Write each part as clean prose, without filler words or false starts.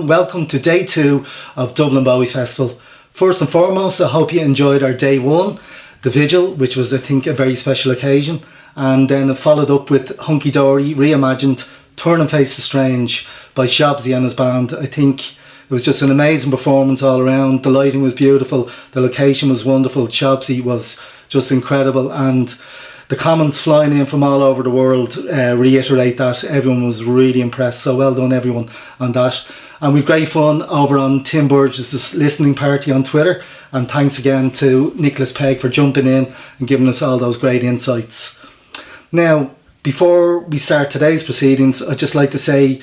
Welcome to day 2 of Dublin Bowie Festival. First and foremost, I hope you enjoyed our day 1, the vigil, which was I think a very special occasion, and then it followed up with Hunky Dory reimagined Turn and Face the Strange by Sharpe and his band. I think it was just an amazing performance all around. The lighting was beautiful, the location was wonderful, Sharpe was just incredible, and the comments flying in from all over the world reiterate that everyone was really impressed. So well done everyone on that. And we've great fun over on Tim Burgess' listening party on Twitter. And thanks again to Nicholas Pegg for jumping in and giving us all those great insights. Now, before we start today's proceedings, I'd just like to say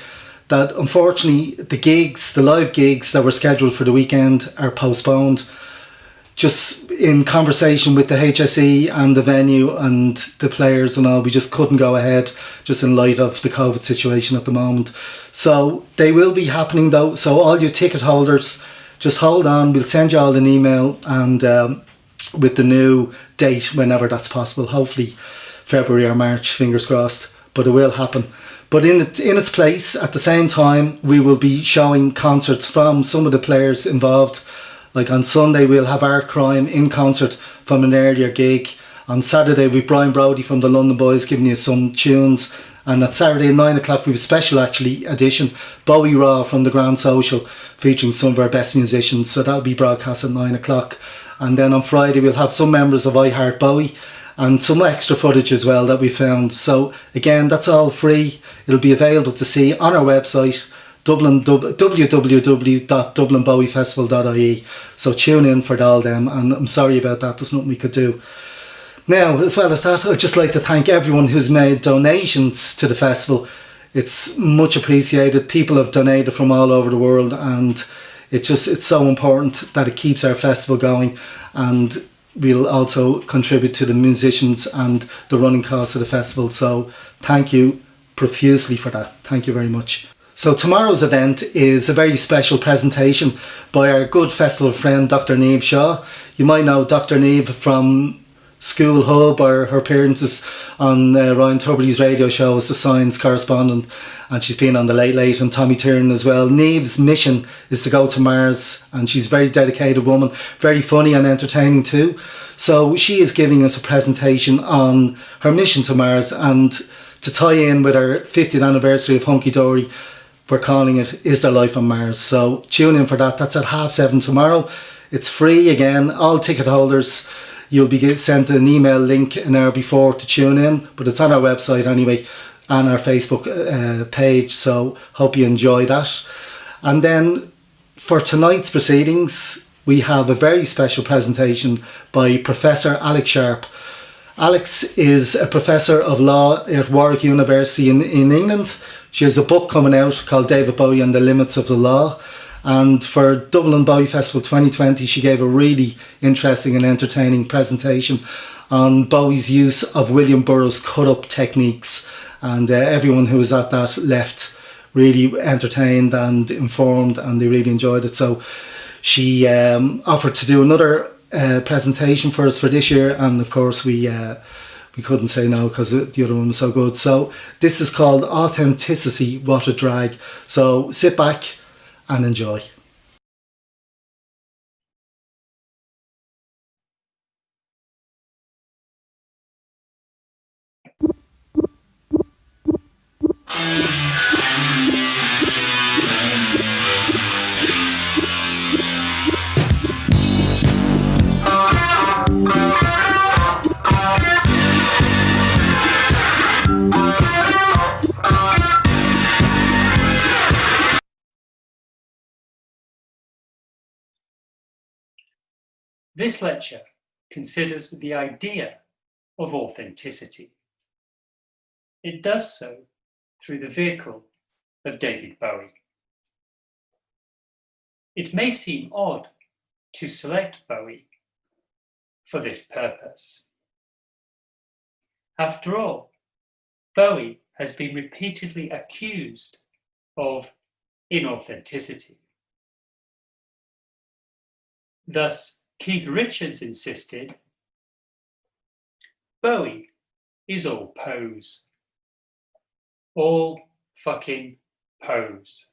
that unfortunately the live gigs that were scheduled for the weekend are postponed. Just in conversation with the HSE and the venue and the players and all, we just couldn't go ahead just in light of the COVID situation at the moment. So they will be happening though, so all you ticket holders, just hold on, we'll send you all an email and with the new date whenever that's possible, hopefully February or March, fingers crossed, but it will happen. But in its place, at the same time, we will be showing concerts from some of the players involved. Like on Sunday we'll have Art Crime in concert from an earlier gig. On Saturday we've Brian Brody from the London Boys giving you some tunes. And at Saturday at 9 o'clock we've a special edition, Bowie Raw from the Grand Social, featuring some of our best musicians. So that'll be broadcast at 9 o'clock. And then on Friday we'll have some members of I Heart Bowie and some extra footage as well that we found. So again, that's all free. It'll be available to see on our website, www.dublinbowiefestival.ie. So tune in for all them, and I'm sorry about that, there's nothing we could do. Now, as well as that, I'd just like to thank everyone who's made donations to the festival. It's much appreciated. People have donated from all over the world, and it's so important that it keeps our festival going, and we'll also contribute to the musicians and the running costs of the festival. So thank you profusely for that. Thank you very much. So tomorrow's event is a very special presentation by our good festival friend Dr. Niamh Shaw. You might know Dr. Niamh from School Hub or her appearances on Ryan Tubridy's radio show as the science correspondent, and she's been on the Late Late and Tommy Tiernan as well. Niamh's mission is to go to Mars, and she's a very dedicated woman, very funny and entertaining too. So she is giving us a presentation on her mission to Mars, and to tie in with our 50th anniversary of Hunky Dory, we're calling it Is There Life on Mars? So tune in for that. That's at 7:30 tomorrow. It's free again. All ticket holders, you'll be sent an email link an hour before to tune in, but it's on our website anyway and our Facebook page. So hope you enjoy that. And then for tonight's proceedings, we have a very special presentation by Professor Alex Sharpe. Alex is a professor of law at Warwick University in England. She has a book coming out called David Bowie and the Limits of the Law. And for Dublin Bowie Festival 2020, she gave a really interesting and entertaining presentation on Bowie's use of William Burroughs cut-up techniques. And everyone who was at that left really entertained and informed, and they really enjoyed it. So she offered to do another presentation for us for this year, and of course we couldn't say no because the other one was so good. So this is called Authenticity, What a Drag. So sit back and enjoy. This lecture considers the idea of authenticity. It does so through the vehicle of David Bowie. It may seem odd to select Bowie for this purpose. After all, Bowie has been repeatedly accused of inauthenticity. Thus, Keith Richards insisted, Bowie is all pose. All fucking pose.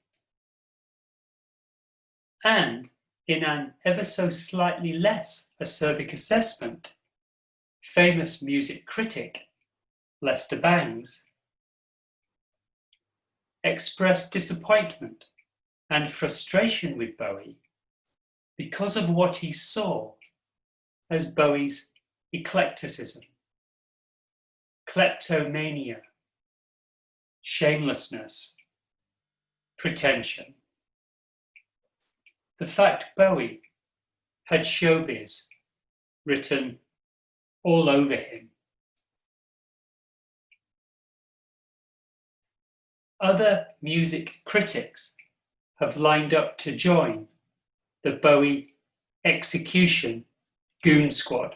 and in an ever so slightly less acerbic assessment, famous music critic Lester Bangs expressed disappointment and frustration with Bowie because of what he saw as Bowie's eclecticism, kleptomania, shamelessness, pretension. The fact Bowie had showbiz written all over him. Other music critics have lined up to join the Bowie execution goon squad.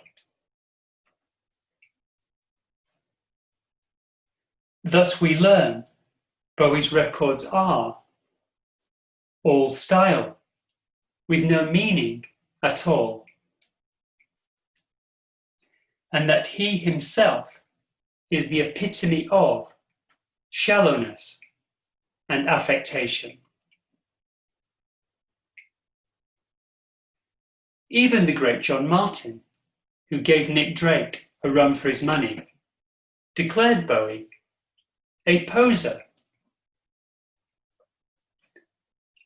Thus we learn Bowie's records are all style, with no meaning at all, and that he himself is the epitome of shallowness and affectation. Even the great John Martin, who gave Nick Drake a run for his money, declared Bowie a poser.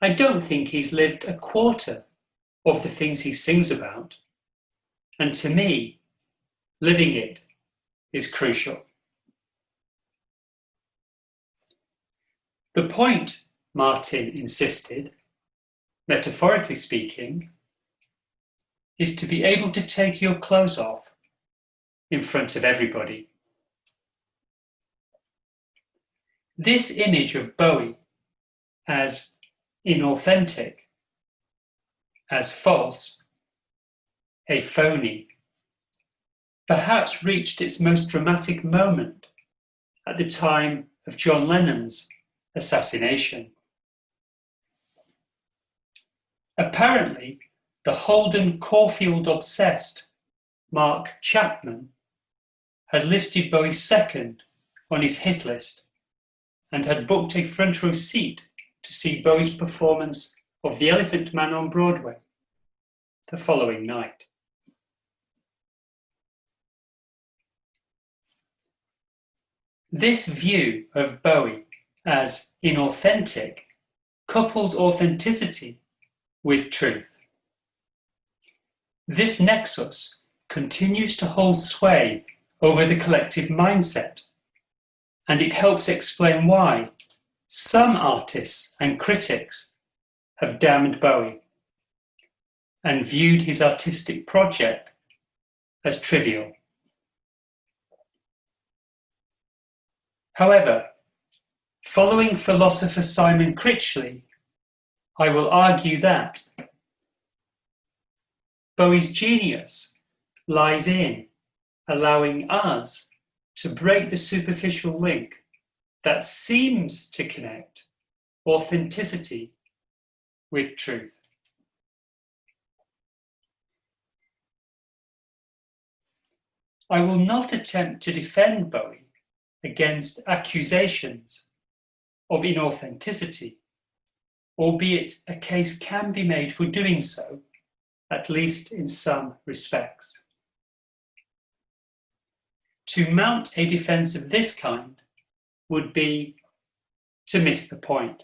I don't think he's lived a quarter of the things he sings about, and to me, living it is crucial. The point, Martin insisted, metaphorically speaking, is to be able to take your clothes off in front of everybody. This image of Bowie as inauthentic, as false, a phony, perhaps reached its most dramatic moment at the time of John Lennon's assassination. Apparently, the Holden Caulfield-obsessed Mark Chapman had listed Bowie second on his hit list and had booked a front row seat to see Bowie's performance of The Elephant Man on Broadway the following night. This view of Bowie as inauthentic couples authenticity with truth. This nexus continues to hold sway over the collective mindset, and it helps explain why some artists and critics have damned Bowie and viewed his artistic project as trivial. However, following philosopher Simon Critchley, I will argue that Bowie's genius lies in allowing us to break the superficial link that seems to connect authenticity with truth. I will not attempt to defend Bowie against accusations of inauthenticity, albeit a case can be made for doing so, at least in some respects. To mount a defense of this kind would be to miss the point.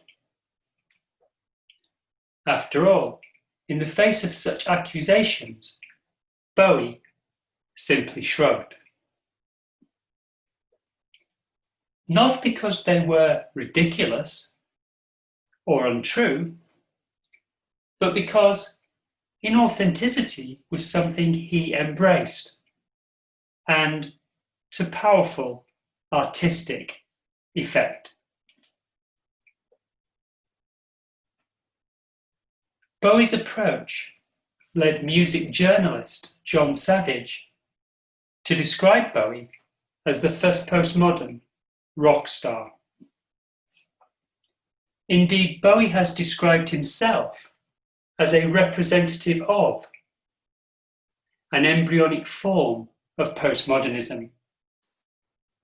After all, in the face of such accusations, Bowie simply shrugged. Not because they were ridiculous or untrue, but because inauthenticity was something he embraced, and to powerful artistic effect. Bowie's approach led music journalist John Savage to describe Bowie as the first postmodern rock star. Indeed, Bowie has described himself as a representative of an embryonic form of postmodernism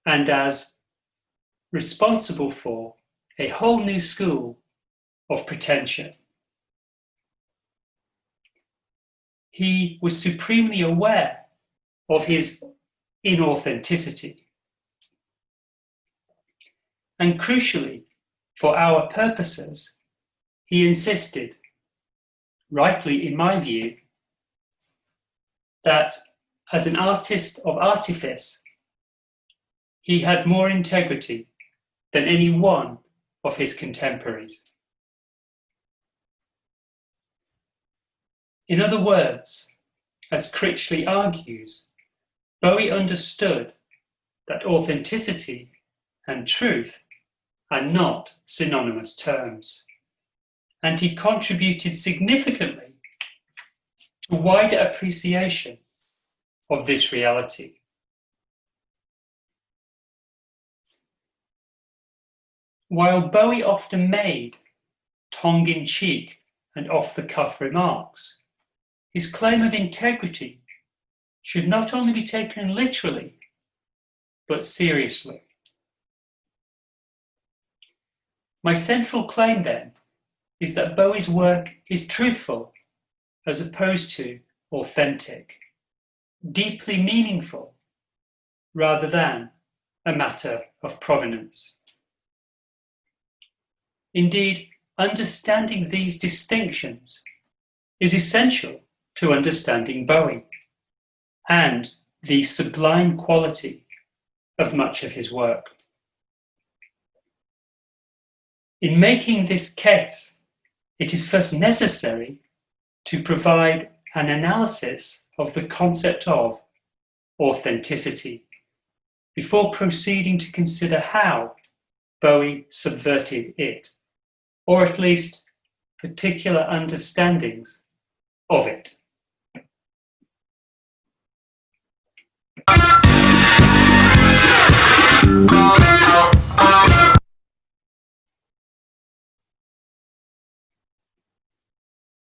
and as responsible for a whole new school of pretension. he was supremely aware of his inauthenticity. And crucially, for our purposes, he insisted, rightly in my view, that as an artist of artifice, he had more integrity than any one of his contemporaries. In other words, as Critchley argues, Bowie understood that authenticity and truth are not synonymous terms, and he contributed significantly to wider appreciation of this reality. While Bowie often made tongue-in-cheek and off-the-cuff remarks, his claim of integrity should not only be taken literally, but seriously. My central claim, then, is that Bowie's work is truthful as opposed to authentic, deeply meaningful rather than a matter of provenance. Indeed, understanding these distinctions is essential to understanding Bowie and the sublime quality of much of his work. In making this case, it is first necessary to provide an analysis of the concept of authenticity before proceeding to consider how Bowie subverted it, or at least particular understandings of it.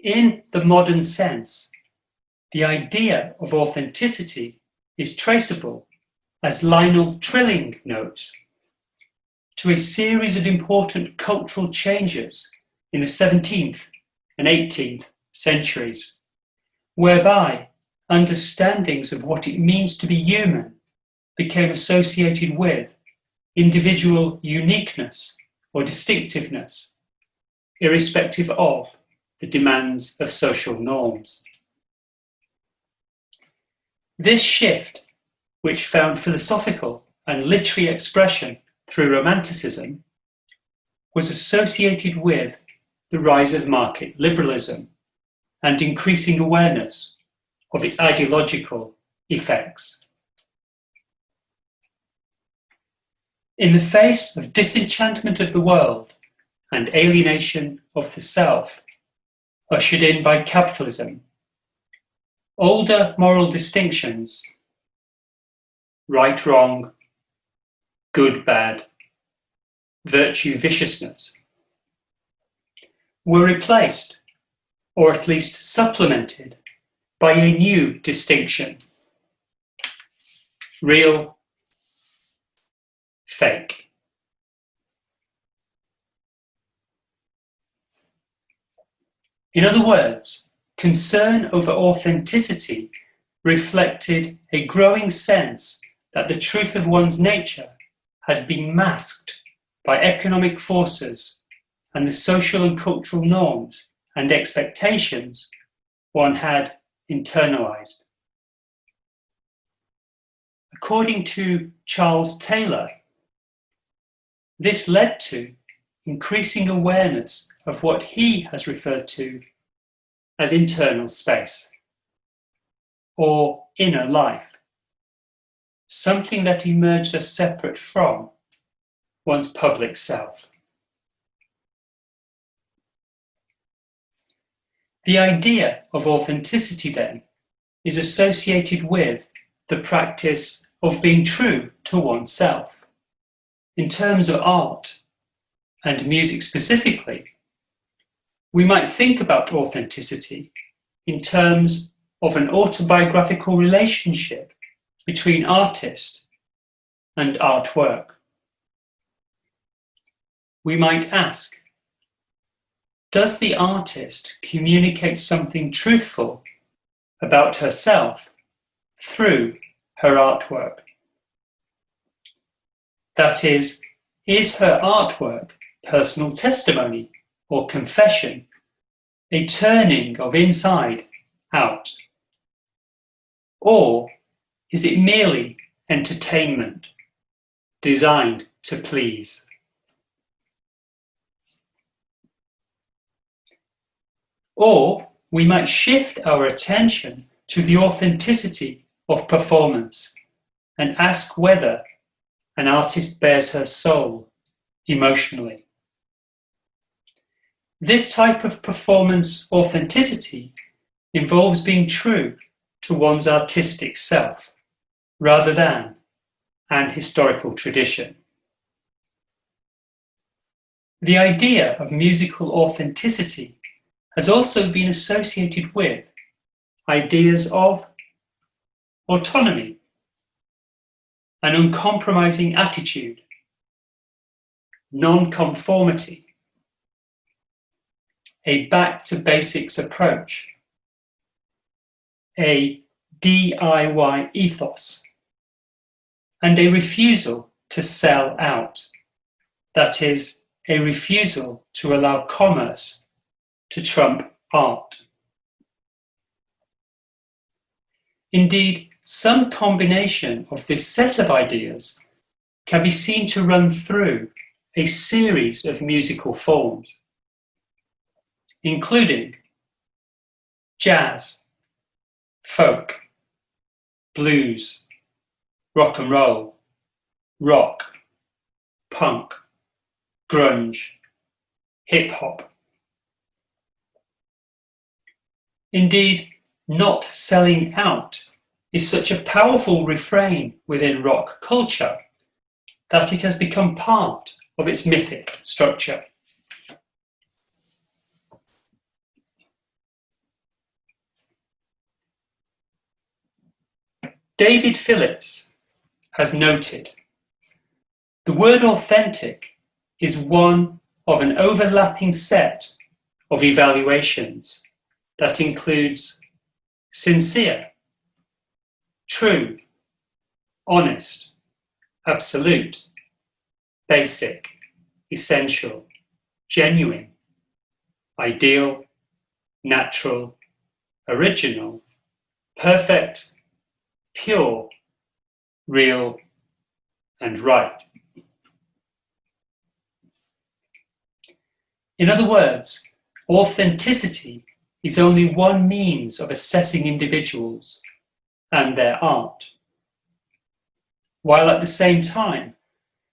In the modern sense, the idea of authenticity is traceable, as Lionel Trilling notes, to a series of important cultural changes in the 17th and 18th centuries, whereby understandings of what it means to be human became associated with individual uniqueness or distinctiveness, irrespective of the demands of social norms. This shift, which found philosophical and literary expression through Romanticism, was associated with the rise of market liberalism and increasing awareness of its ideological effects. In the face of disenchantment of the world and alienation of the self, ushered in by capitalism, older moral distinctions, right, wrong, good, bad, virtue, viciousness, were replaced, or at least supplemented, by a new distinction: real, fake. In other words, concern over authenticity reflected a growing sense that the truth of one's nature had been masked by economic forces and the social and cultural norms and expectations one had internalized. According to Charles Taylor, this led to increasing awareness of what he has referred to as internal space, or inner life, something that emerged as separate from one's public self. The idea of authenticity, then, is associated with the practice of being true to oneself. In terms of art, and music specifically, we might think about authenticity in terms of an autobiographical relationship between artist and artwork. We might ask, does the artist communicate something truthful about herself through her artwork. That is her artwork personal testimony or confession, a turning of inside out? Or is it merely entertainment designed to please? Or we might shift our attention to the authenticity of performance and ask whether an artist bears her soul emotionally. This type of performance authenticity involves being true to one's artistic self rather than an historical tradition. The idea of musical authenticity has also been associated with ideas of autonomy, an uncompromising attitude, non-conformity, a back-to-basics approach, a DIY ethos, and a refusal to sell out. That is, a refusal to allow commerce to trump art. Indeed, some combination of this set of ideas can be seen to run through a series of musical forms, including jazz, folk, blues, rock and roll, rock, punk, grunge, hip-hop. Indeed, not selling out is such a powerful refrain within rock culture that it has become part of its mythic structure. David Phillips has noted, the word authentic is one of an overlapping set of evaluations that includes sincere, true, honest, absolute, basic, essential, genuine, ideal, natural, original, perfect, pure, real, and right. In other words, authenticity is only one means of assessing individuals and their art, while at the same time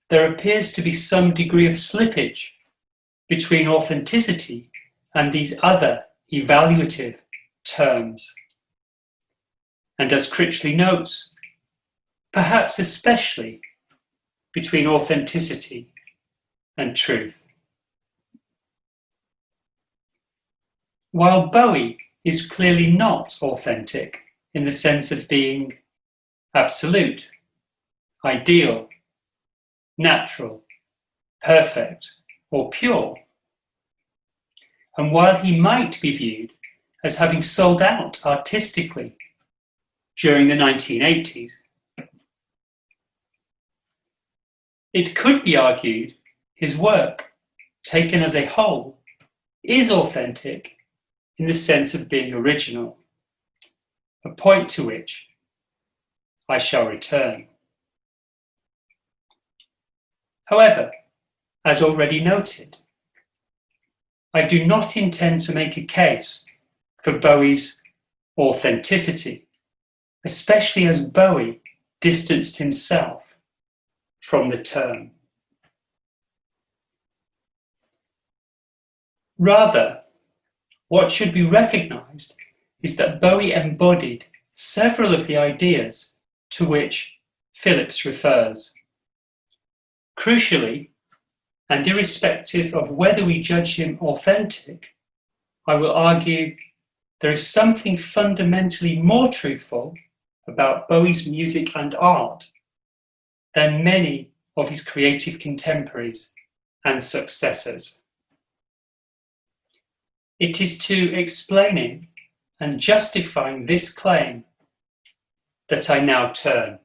there appears to be some degree of slippage between authenticity and these other evaluative terms. And as Critchley notes, perhaps especially between authenticity and truth. While Bowie is clearly not authentic in the sense of being absolute, ideal, natural, perfect, or pure, and while he might be viewed as having sold out artistically during the 1980s, it could be argued his work, taken as a whole, is authentic in the sense of being original, a point to which I shall return. However, as already noted, I do not intend to make a case for Bowie's authenticity, especially as Bowie distanced himself from the term. Rather, what should be recognized is that Bowie embodied several of the ideas to which Phillips refers. Crucially, and irrespective of whether we judge him authentic, I will argue there is something fundamentally more truthful about Bowie's music and art than many of his creative contemporaries and successors. It is to explaining and justifying this claim that I now turn.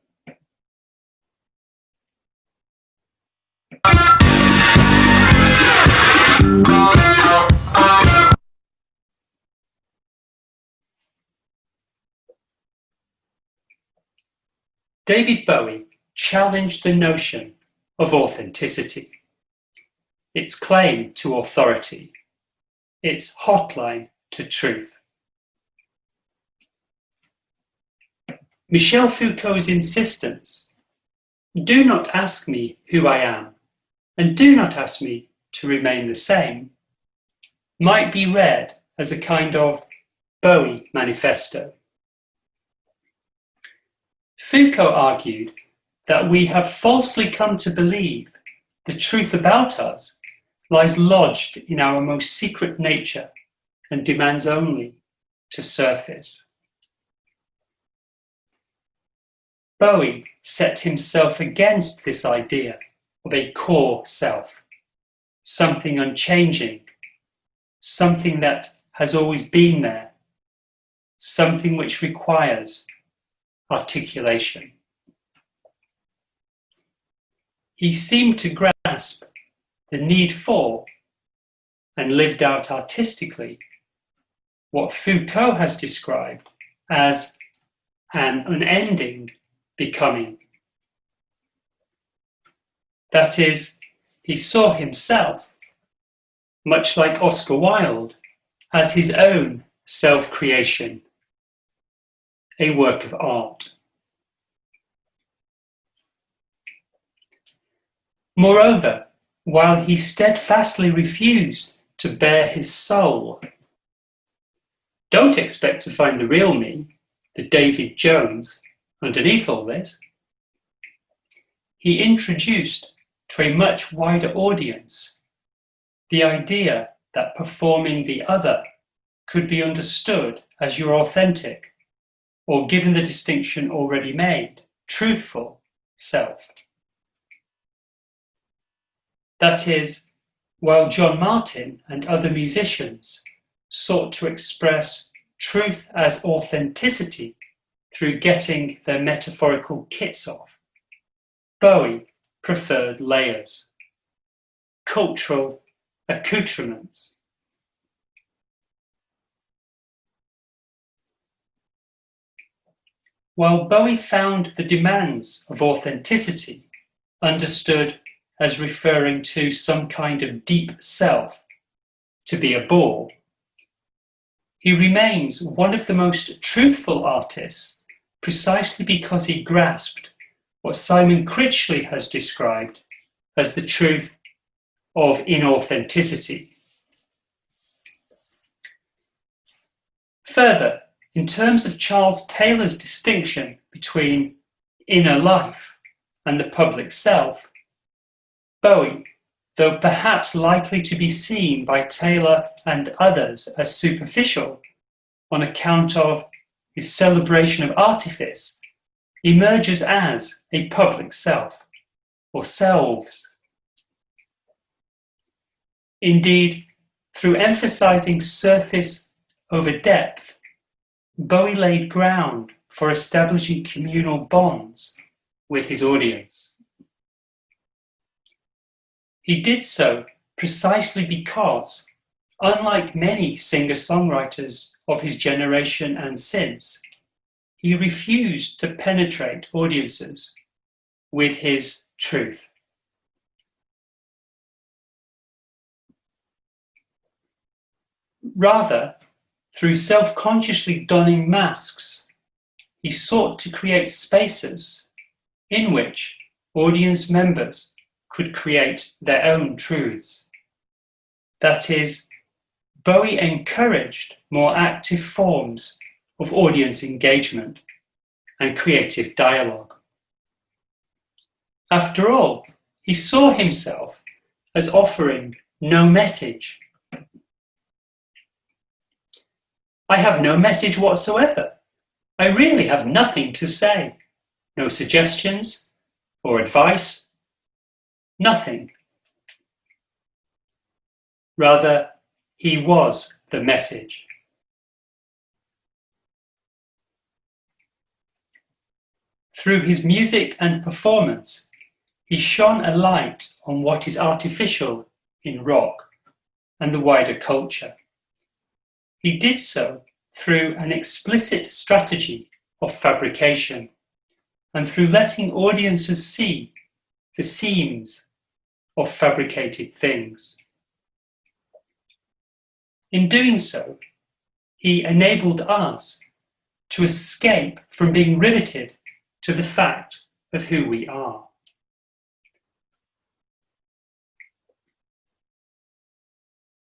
David Bowie challenged the notion of authenticity, its claim to authority, its hotline to truth. Michel Foucault's insistence, "Do not ask me who I am, and do not ask me to remain the same," might be read as a kind of Bowie manifesto. Foucault argued that we have falsely come to believe the truth about us lies lodged in our most secret nature and demands only to surface. Bowie set himself against this idea of a core self, something unchanging, something that has always been there, something which requires articulation. He seemed to grasp the need for, and lived out artistically, what Foucault has described as an unending becoming. That is, he saw himself, much like Oscar Wilde, as his own self-creation, a work of art. Moreover, while he steadfastly refused to bare his soul, don't expect to find the real me, the David Jones, underneath all this. He introduced to a much wider audience the idea that performing the other could be understood as your authentic, or given the distinction already made, truthful self. That is, while John Martyn and other musicians sought to express truth as authenticity through getting their metaphorical kits off, Bowie preferred layers, cultural accoutrements. While Bowie found the demands of authenticity understood as referring to some kind of deep self to be a bore, he remains one of the most truthful artists precisely because he grasped what Simon Critchley has described as the truth of inauthenticity. Further, in terms of Charles Taylor's distinction between inner life and the public self, Bowie, though perhaps likely to be seen by Taylor and others as superficial on account of his celebration of artifice, emerges as a public self, or selves. Indeed, through emphasizing surface over depth, Bowie laid ground for establishing communal bonds with his audience. He did so precisely because, unlike many singer-songwriters of his generation and since, he refused to penetrate audiences with his truth. Rather, through self-consciously donning masks, he sought to create spaces in which audience members could create their own truths. That is, Bowie encouraged more active forms of audience engagement and creative dialogue. After all, he saw himself as offering no message. I have no message whatsoever. I really have nothing to say. No suggestions or advice. Nothing. Rather, he was the message. Through his music and performance, he shone a light on what is artificial in rock and the wider culture. He did so through an explicit strategy of fabrication and through letting audiences see the seams of fabricated things. In doing so, he enabled us to escape from being riveted to the fact of who we are.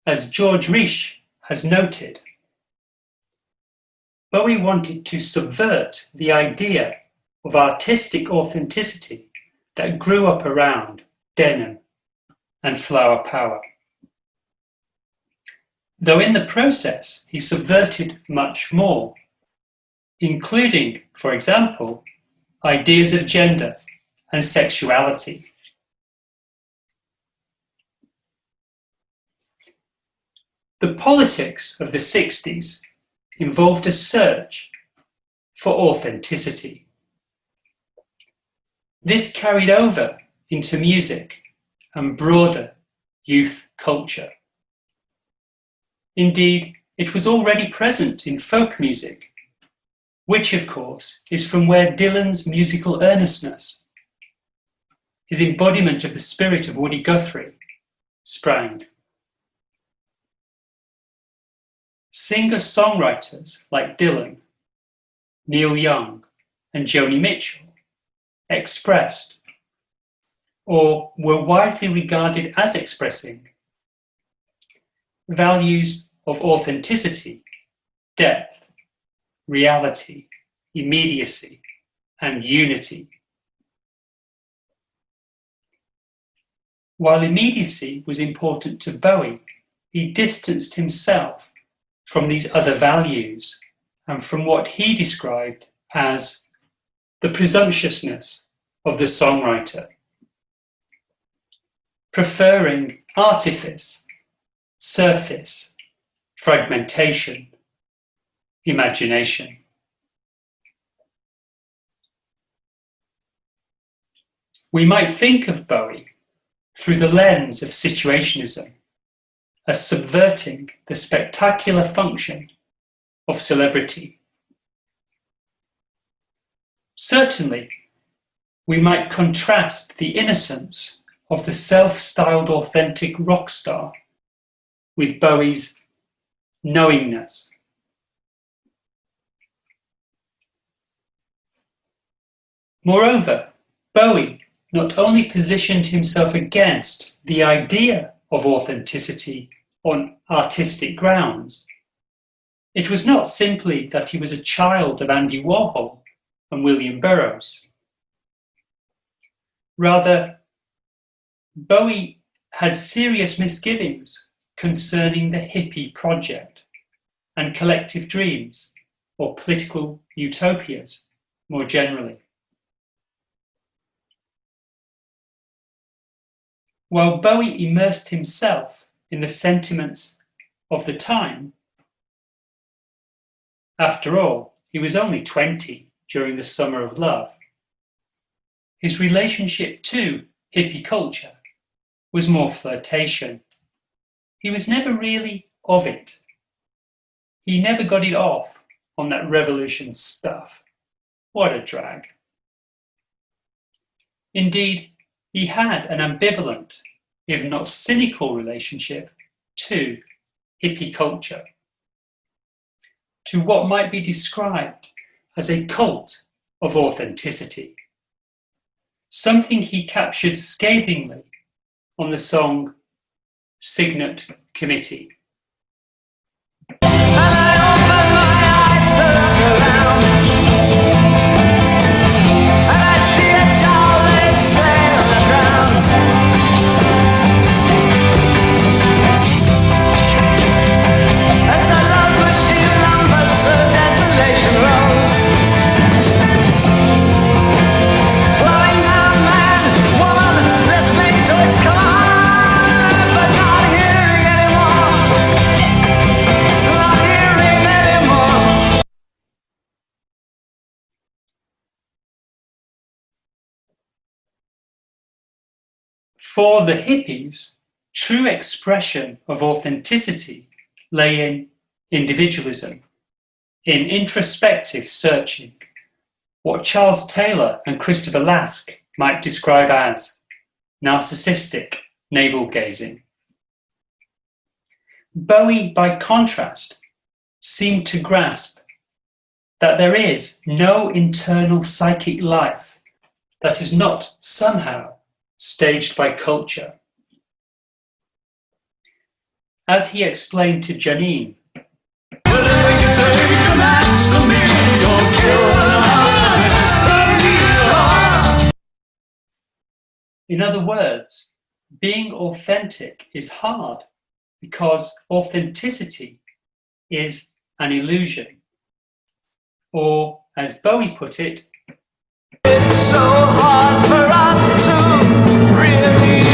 As George Risch has noted, Bowie wanted to subvert the idea of artistic authenticity that grew up around denim and flower power. Though in the process he subverted much more, including, for example, ideas of gender and sexuality. The politics of the 60s involved a search for authenticity. This carried over into music and broader youth culture. Indeed, it was already present in folk music, which of course is from where Dylan's musical earnestness, his embodiment of the spirit of Woody Guthrie, sprang. Singer-songwriters like Dylan, Neil Young, and Joni Mitchell expressed, or were widely regarded as expressing, values of authenticity, depth, reality, immediacy, and unity. While immediacy was important to Bowie, he distanced himself from these other values and from what he described as the presumptuousness of the songwriter, preferring artifice, surface, fragmentation, imagination. We might think of Bowie through the lens of situationism as subverting the spectacular function of celebrity. Certainly, we might contrast the innocence of the self-styled authentic rock star with Bowie's knowingness. Moreover, Bowie not only positioned himself against the idea of authenticity on artistic grounds, it was not simply that he was a child of Andy Warhol and William Burroughs. Rather, Bowie had serious misgivings concerning the hippie project and collective dreams or political utopias more generally. While Bowie immersed himself in the sentiments of the time, after all, he was only 20 during the Summer of Love, his relationship to hippie culture was more flirtation. He was never really of it. He never got it off on that revolution stuff. What a drag. Indeed, he had an ambivalent, if not cynical, relationship to hippie culture, to what might be described as a cult of authenticity, something he captured scathingly on the song Signet Committee. It's gone, but not here anymore. For the hippies, true expression of authenticity lay in individualism, in introspective searching, what Charles Taylor and Christopher Lask might describe as narcissistic navel-gazing. Bowie, by contrast, seemed to grasp that there is no internal psychic life that is not somehow staged by culture. As he explained to Janine, in other words, being authentic is hard because authenticity is an illusion. Or, as Bowie put it, it's so hard for us to really be.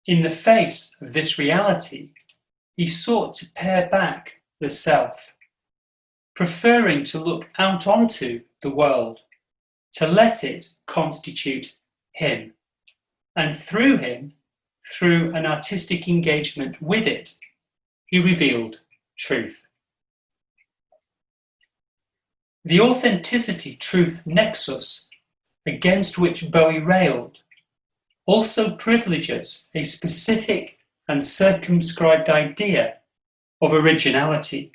In the face of this reality, he sought to pare back the self, preferring to look out onto the world, to let it constitute him, and through him, through an artistic engagement with it, he revealed truth. The authenticity-truth nexus against which Bowie railed also privileges a specific and circumscribed idea of originality,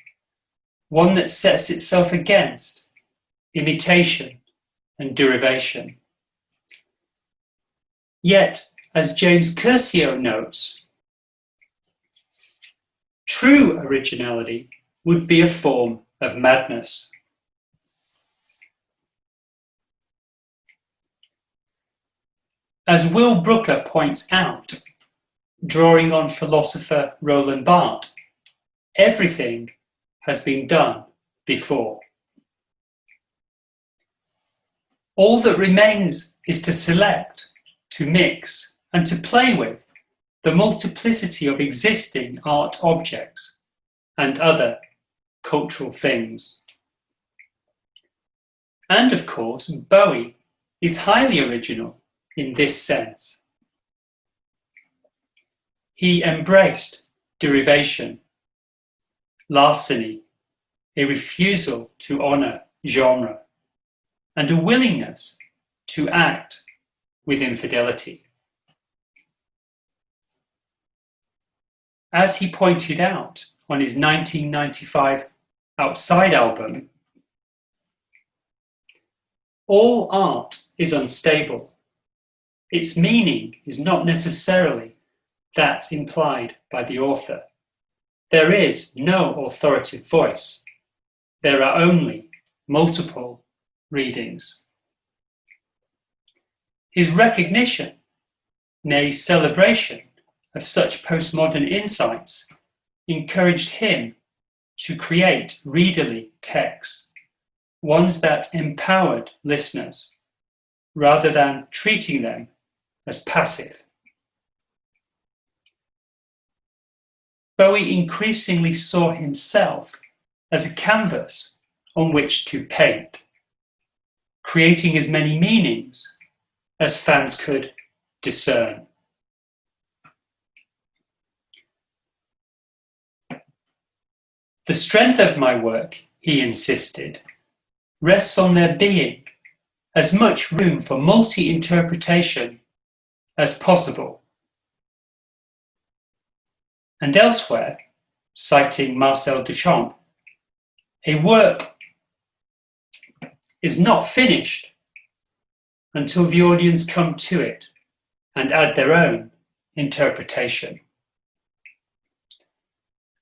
one that sets itself against imitation and derivation. Yet, as James Curcio notes, true originality would be a form of madness. As Will Brooker points out, drawing on philosopher Roland Barthes, everything has been done before. All that remains is to select, to mix, and to play with the multiplicity of existing art objects and other cultural things. And of course, Bowie is highly original in this sense. He embraced derivation, larceny, a refusal to honor genre, and a willingness to act with infidelity. As he pointed out on his 1995 Outside album, all art is unstable. Its meaning is not necessarily that implied by the author. There is no authoritative voice. There are only multiple readings. His recognition, nay celebration, of such postmodern insights encouraged him to create readerly texts, ones that empowered listeners, rather than treating them as passive. Bowie increasingly saw himself as a canvas on which to paint, creating as many meanings as fans could discern. The strength of my work, he insisted, rests on there being as much room for multi-interpretation as possible. And elsewhere, citing Marcel Duchamp, a work is not finished until the audience come to it and add their own interpretation.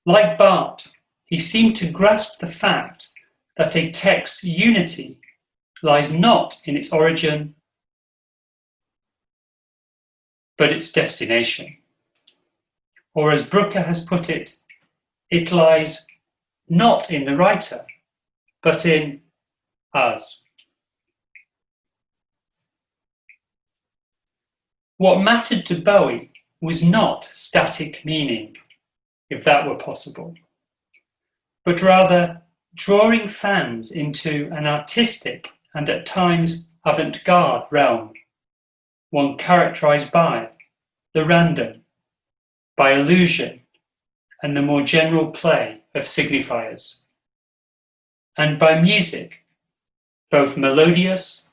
Like Barthes, he seemed to grasp the fact that a text's unity lies not in its origin, but its destination. Or as Brooker has put it, it lies not in the writer, but in us. What mattered to Bowie was not static meaning, if that were possible, but rather drawing fans into an artistic and at times avant-garde realm, one characterized by the random, by illusion, and the more general play of signifiers, and by music, both melodious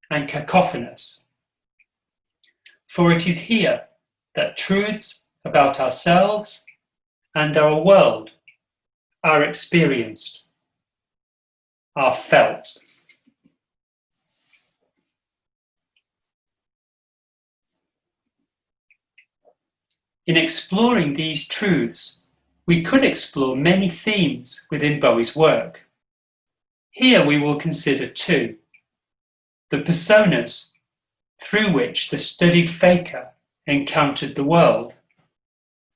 and cacophonous. For it is here that truths about ourselves and our world are experienced, are felt. In exploring these truths, we could explore many themes within Bowie's work. Here we will consider two: the personas through which the studied faker encountered the world,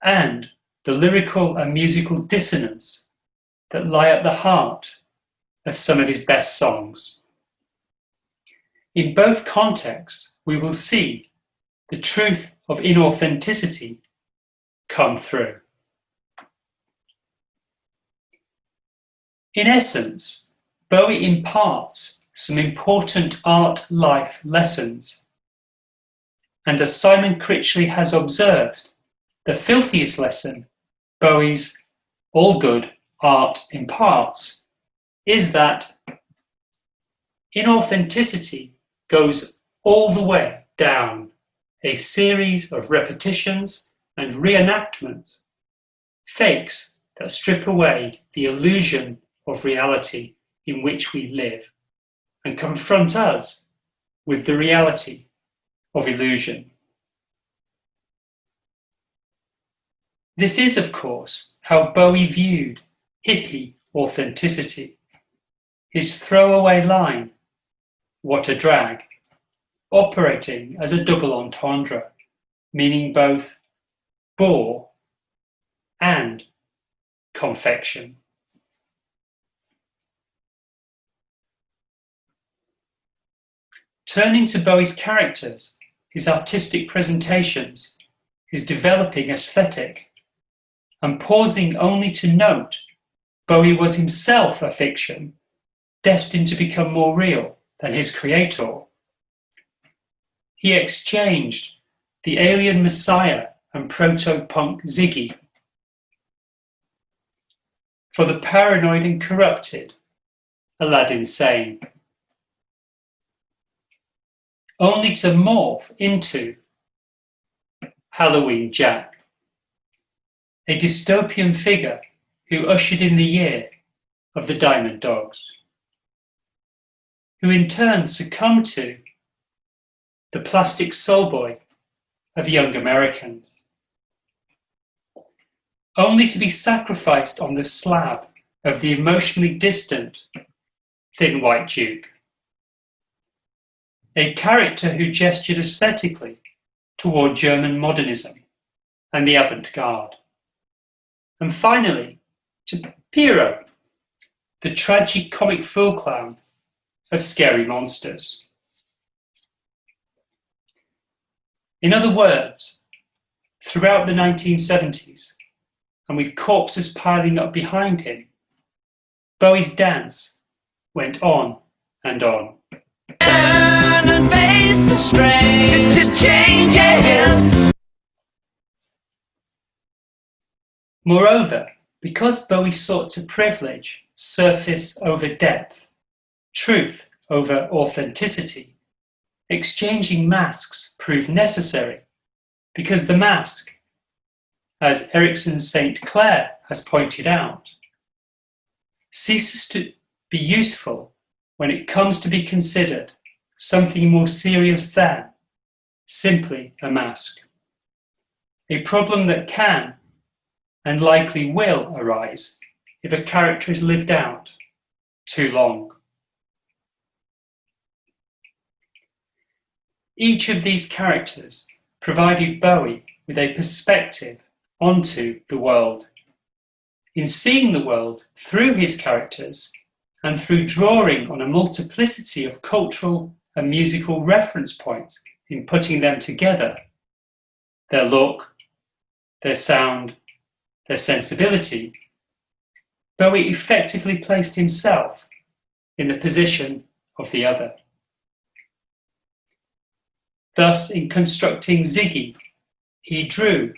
and the lyrical and musical dissonance that lie at the heart of some of his best songs. In both contexts, we will see the truth of inauthenticity come through. In essence, Bowie imparts some important art life lessons. And as Simon Critchley has observed, the filthiest lesson Bowie's all good art imparts is that inauthenticity goes all the way down a series of repetitions and reenactments, fakes that strip away the illusion of reality in which we live and confront us with the reality of illusion. This is, of course, how Bowie viewed hippie authenticity. His throwaway line, "What a drag," operating as a double entendre, meaning both bore and confection. Turning to Bowie's characters, his artistic presentations, his developing aesthetic, and pausing only to note Bowie was himself a fiction, destined to become more real than his creator. He exchanged the alien messiah and proto-punk Ziggy for the paranoid and corrupted Aladdin Sane, only to morph into Halloween Jack, a dystopian figure who ushered in the year of the Diamond Dogs, who in turn succumbed to the plastic soul boy of young Americans, only to be sacrificed on the slab of the emotionally distant Thin White Duke, a character who gestured aesthetically toward German modernism and the avant-garde. And finally, to Pierrot, the tragic comic fool clown of Scary Monsters. In other words, throughout the 1970s, and with corpses piling up behind him, Bowie's dance went on and on. Turn and face the strange changes. Moreover, because Bowie sought to privilege surface over depth, truth over authenticity, exchanging masks proved necessary, because the mask, as Erikson St. Clair has pointed out, ceases to be useful when it comes to be considered something more serious than simply a mask. A problem that can and likely will arise if a character is lived out too long. Each of these characters provided Bowie with a perspective onto the world. In seeing the world through his characters and through drawing on a multiplicity of cultural and musical reference points in putting them together, their look, their sound, their sensibility, Bowie effectively placed himself in the position of the other. Thus, in constructing Ziggy, he drew,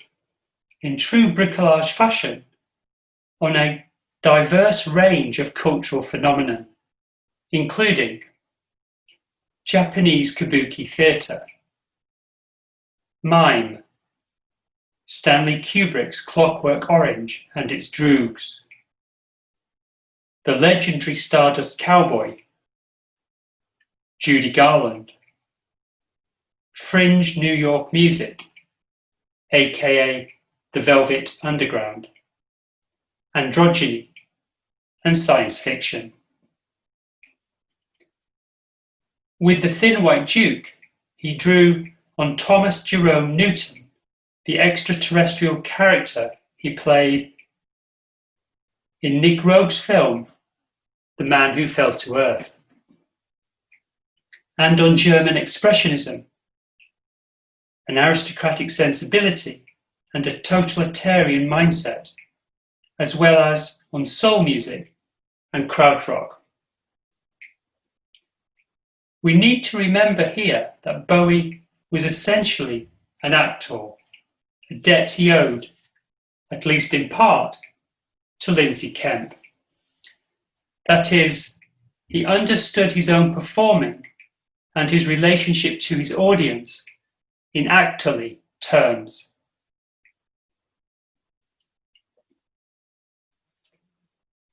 in true bricolage fashion, on a diverse range of cultural phenomena, including Japanese kabuki theatre, mime, Stanley Kubrick's Clockwork Orange and its droogs, the legendary Stardust Cowboy, Judy Garland, fringe New York music, aka the Velvet Underground, androgyny, and science fiction. With The Thin White Duke, he drew on Thomas Jerome Newton, the extraterrestrial character he played in Nick Rogue's film, The Man Who Fell to Earth, and on German Expressionism, an aristocratic sensibility and a totalitarian mindset, as well as on soul music and krautrock. We need to remember here that Bowie was essentially an actor, a debt he owed, at least in part, to Lindsay Kemp. That is, he understood his own performing and his relationship to his audience in actorly terms.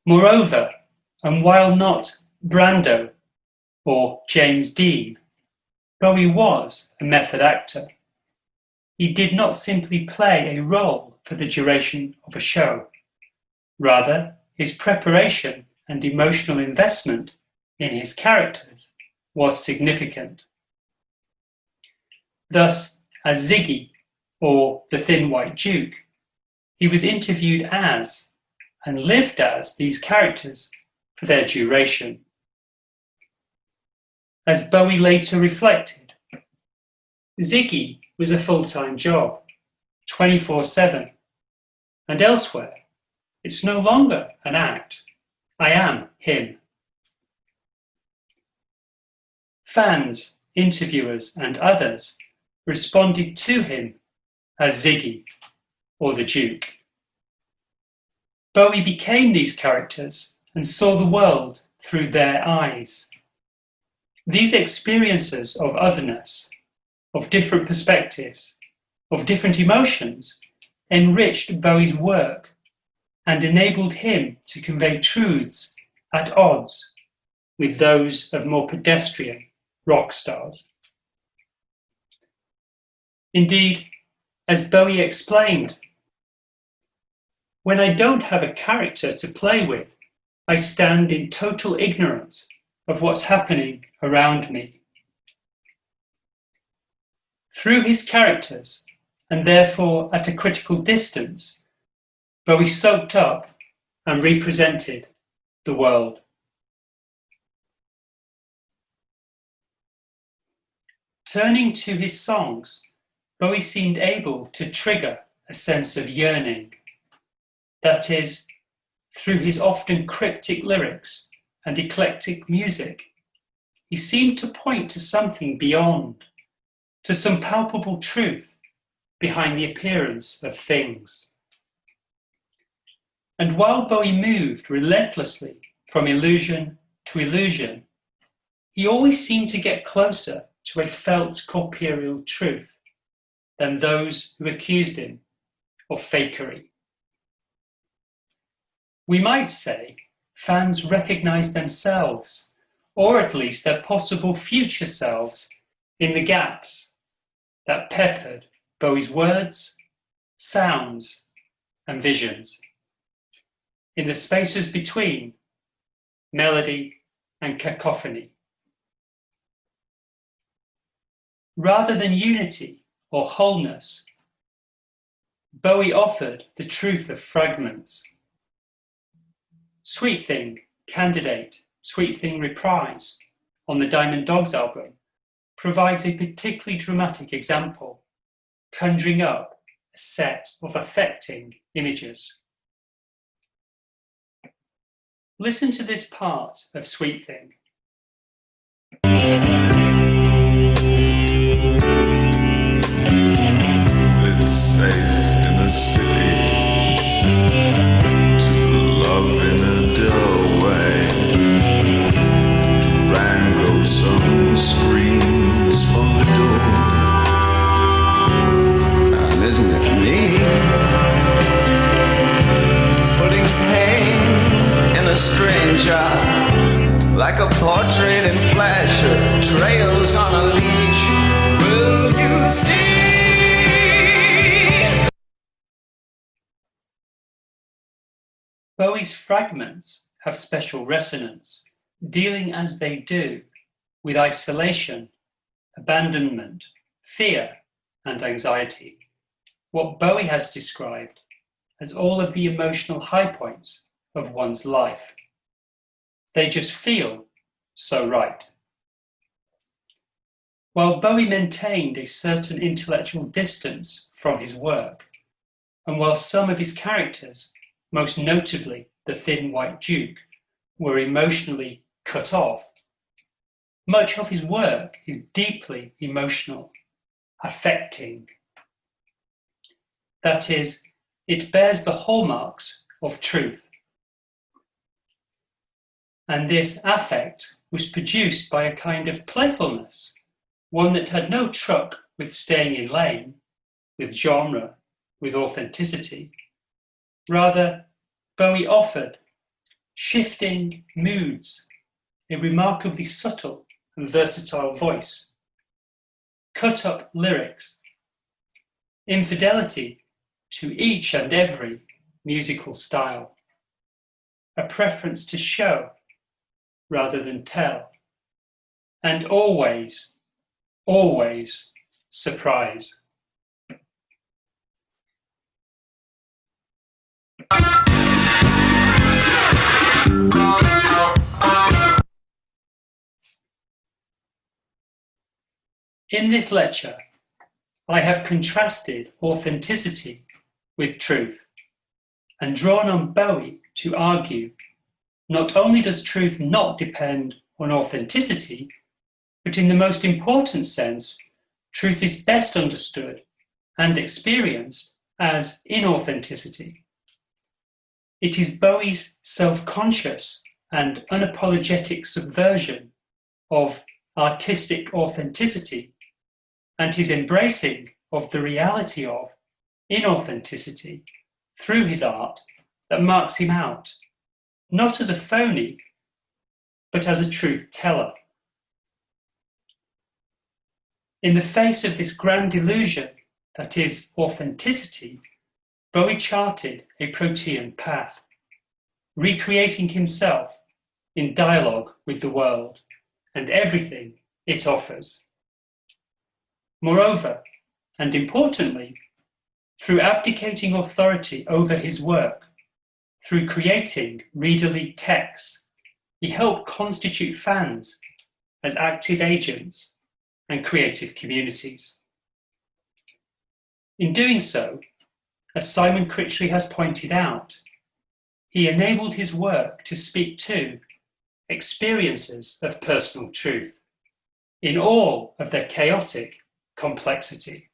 Moreover, and while not Brando or James Dean, Bowie was a method actor. He did not simply play a role for the duration of a show. Rather, his preparation and emotional investment in his characters was significant. Thus, as Ziggy, or the Thin White Duke, he was interviewed as and lived as these characters for their duration. As Bowie later reflected, Ziggy was a full-time job, 24/7, and elsewhere, it's no longer an act. I am him. Fans, interviewers, and others responded to him as Ziggy or the Duke. Bowie became these characters and saw the world through their eyes. These experiences of otherness, of different perspectives, of different emotions, enriched Bowie's work and enabled him to convey truths at odds with those of more pedestrian rock stars. Indeed, as Bowie explained, when I don't have a character to play with, I stand in total ignorance of what's happening around me. Through his characters, and therefore at a critical distance, Bowie soaked up and represented the world. Turning to his songs, Bowie seemed able to trigger a sense of yearning. That is, through his often cryptic lyrics and eclectic music, he seemed to point to something beyond, to some palpable truth behind the appearance of things. And while Bowie moved relentlessly from illusion to illusion, he always seemed to get closer to a felt corporeal truth than those who accused him of fakery. We might say fans recognized themselves, or at least their possible future selves, in the gaps that peppered Bowie's words, sounds, and visions. In the spaces between melody and cacophony. Rather than unity or wholeness, Bowie offered the truth of fragments. Sweet Thing, Candidate, Sweet Thing Reprise on the Diamond Dogs album provides a particularly dramatic example, conjuring up a set of affecting images. Listen to this part of Sweet Thing. It's safe in a city to love in a dull way, to wrangle some screams from the door. And isn't it me putting pain in a stranger, like a portrait in flesh, or trails on a leash? Will you see? Bowie's fragments have special resonance, dealing as they do with isolation, abandonment, fear, and anxiety. What Bowie has described as all of the emotional high points of one's life. They just feel so right. While Bowie maintained a certain intellectual distance from his work, and while some of his characters, most notably the Thin White Duke, were emotionally cut off, much of his work is deeply emotional, affecting. That is, it bears the hallmarks of truth. And this affect was produced by a kind of playfulness, one that had no truck with staying in lane, with genre, with authenticity. Rather, Bowie offered shifting moods, a remarkably subtle and versatile voice, cut-up lyrics, infidelity to each and every musical style, a preference to show rather than tell, and always, always surprise. In this lecture, I have contrasted authenticity with truth and drawn on Bowie to argue not only does truth not depend on authenticity, but in the most important sense, truth is best understood and experienced as inauthenticity. It is Bowie's self-conscious and unapologetic subversion of artistic authenticity and his embracing of the reality of inauthenticity through his art that marks him out, not as a phony, but as a truth teller. In the face of this grand illusion that is authenticity, Bowie charted a protean path, recreating himself in dialogue with the world and everything it offers. Moreover, and importantly, through abdicating authority over his work, through creating readerly texts, he helped constitute fans as active agents and creative communities. In doing so, as Simon Critchley has pointed out, he enabled his work to speak to experiences of personal truth in all of their chaotic complexity.